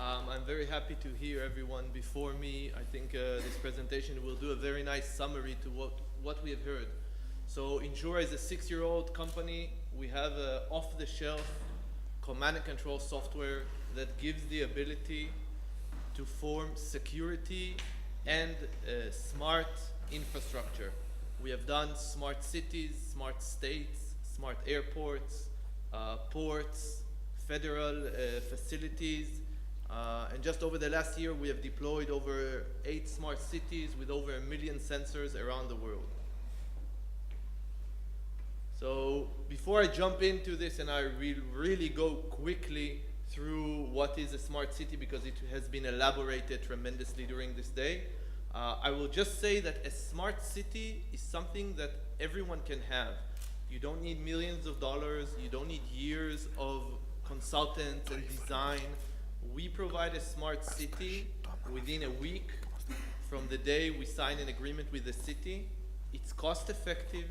I'm very happy to hear everyone before me. I think this presentation will do a very nice summary to what we have heard. So Ensura is a 6-year-old company. We have off-the-shelf command and control software that gives the ability to form security and smart infrastructure. We have done smart cities, smart states, smart airports, ports, federal facilities, and just over the last year we have deployed over 8 smart cities with over 1 million sensors around the world. So before I jump into this and I will really go quickly through what is a smart city because it has been elaborated tremendously during this day, I will just say that a smart city is something that everyone can have. You don't need millions of dollars, you don't need years of consultants and design. We provide a smart city within a week from the day we sign an agreement with the city. It's cost effective,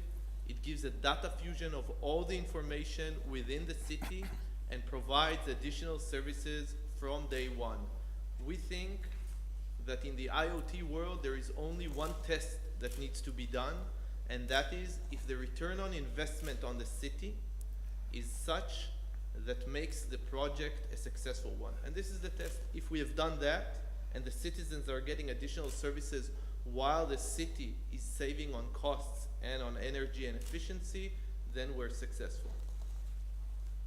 it gives a data fusion of all the information within the city and provides additional services from day one. We think that in the IoT world there is only one test that needs to be done, and that is if the return on investment on the city is such that makes the project a successful one. And this is the test. If we have done that and the citizens are getting additional services while the city is saving on costs and on energy and efficiency, then we're successful.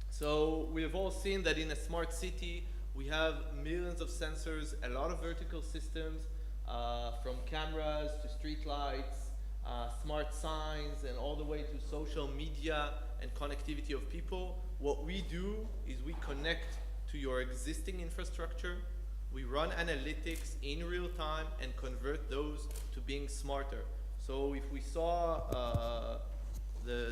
So we have all seen that in a smart city we have millions of sensors, a lot of vertical systems, from cameras to street lights, smart signs, and all the way to social media and connectivity of people. What we do is we connect to your existing infrastructure, we run analytics in real time and convert those to being smarter. So if we saw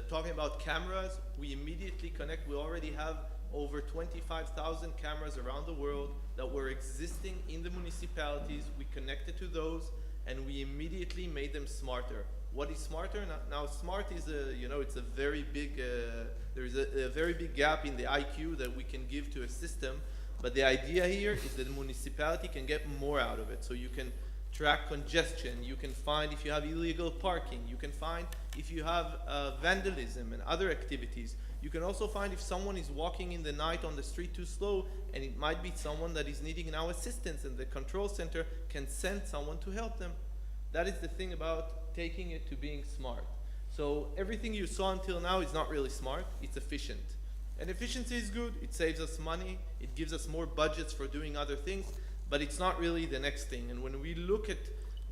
talking about cameras, we immediately connect. We already have over 25,000 cameras around the world that were existing in the municipalities. We connected to those and we immediately made them smarter. What is smarter? Now smart is it's a very big, there's a very big gap in the IQ that we can give to a system, but the idea here is that the municipality can get more out of it. So you can track congestion, you can find if you have illegal parking, you can find if you have vandalism and other activities. You can also find if someone is walking in the night on the street too slow, and it might be someone that is needing now assistance, and the control center can send someone to help them. That is the thing about taking it to being smart. So everything you saw until now is not really smart, it's efficient. And efficiency is good, it saves us money, it gives us more budgets for doing other things, but it's not really the next thing. And when we look at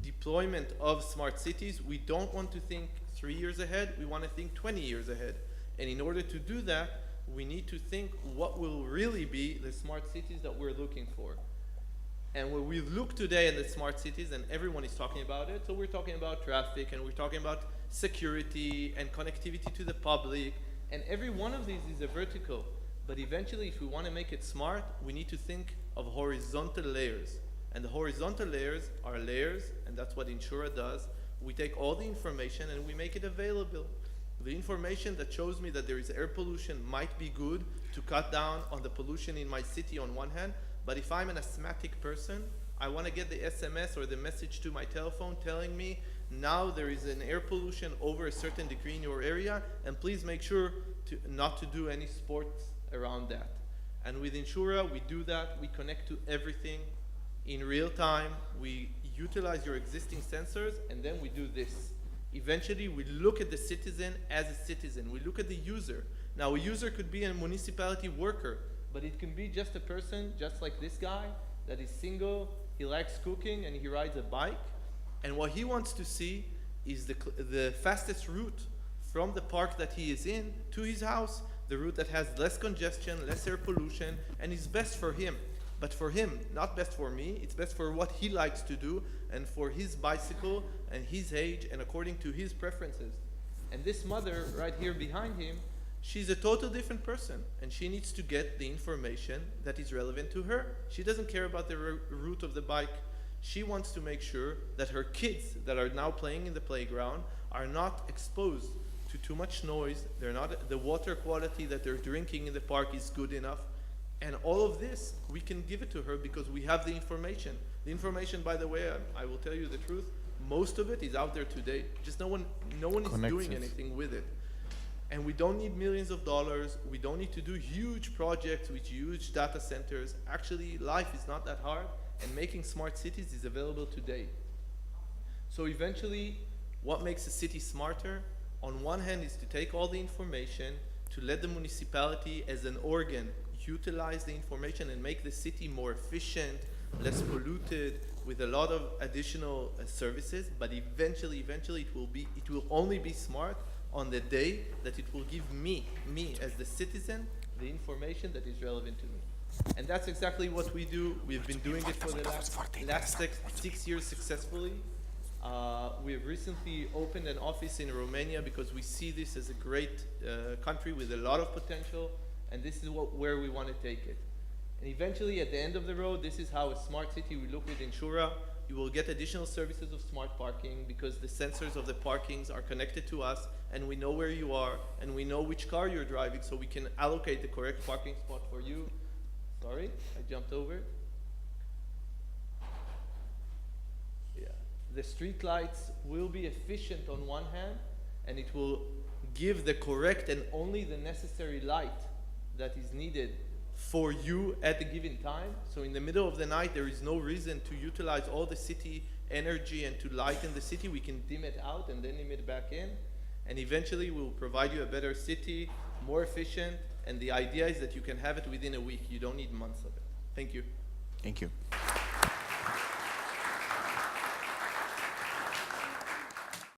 deployment of smart cities, we don't want to think 3 years ahead, we want to think 20 years ahead. And in order to do that, we need to think what will really be the smart cities that we're looking for. And when we look today at the smart cities, and everyone is talking about it, so we're talking about traffic, and we're talking about security and connectivity to the public, and every one of these is a vertical. But eventually, if we want to make it smart, we need to think of horizontal layers. And the horizontal layers are layers, and that's what Ensura does. We take all the information and we make it available. The information that shows me that there is air pollution might be good to cut down on the pollution in my city on one hand, but if I'm an asthmatic person, I want to get the SMS or the message to my telephone telling me now there is an air pollution over a certain degree in your area, and please make sure not to do any sports around that. And with Ensura, we do that. We connect to everything in real time. We utilize your existing sensors, and then we do this. Eventually, we look at the citizen as a citizen. We look at the user. Now, a user could be a municipality worker, but it can be just a person, just like this guy, that is single, he likes cooking, and he rides a bike. And what he wants to see is the fastest route from the park that he is in to his house, the route that has less congestion, less air pollution, and is best for him. But for him, not best for me, it's best for what he likes to do and for his bicycle and his age and according to his preferences. And this mother right here behind him, she's a total different person and she needs to get the information that is relevant to her. She doesn't care about the route of the bike. She wants to make sure that her kids that are now playing in the playground are not exposed to too much noise. The water quality that they're drinking in the park is good enough. And all of this, we can give it to her because we have the information. The information, by the way, I will tell you the truth, most of it is out there today. Just no one is doing anything with it. And we don't need millions of dollars. We don't need to do huge projects with huge data centers. Actually, life is not that hard, and making smart cities is available today. So eventually, what makes a city smarter? On one hand is to take all the information, to let the municipality as an organ utilize the information and make the city more efficient, less polluted, with a lot of additional services. But eventually it will only be smart on the day that it will give me as the citizen, the information that is relevant to me. And that's exactly what we do. We've been doing it for the last 6 years successfully. We have recently opened an office in Romania because we see this as a great country with a lot of potential, and this is where we want to take it. And eventually, at the end of the road, this is how a smart city will look with Ensura. You will get additional services of smart parking because the sensors of the parkings are connected to us, and we know where you are, and we know which car you're driving, so we can allocate the correct parking spot for you. Sorry, I jumped over it. Yeah. The street lights will be efficient on one hand, and it will give the correct and only the necessary light that is needed for you at a given time. So in the middle of the night, there is no reason to utilize all the city energy and to lighten the city. We can dim it out and then dim it back in. And eventually we'll provide you a better city, more efficient, and the idea is that you can have it within a week. You don't need months of it. Thank you. Thank you.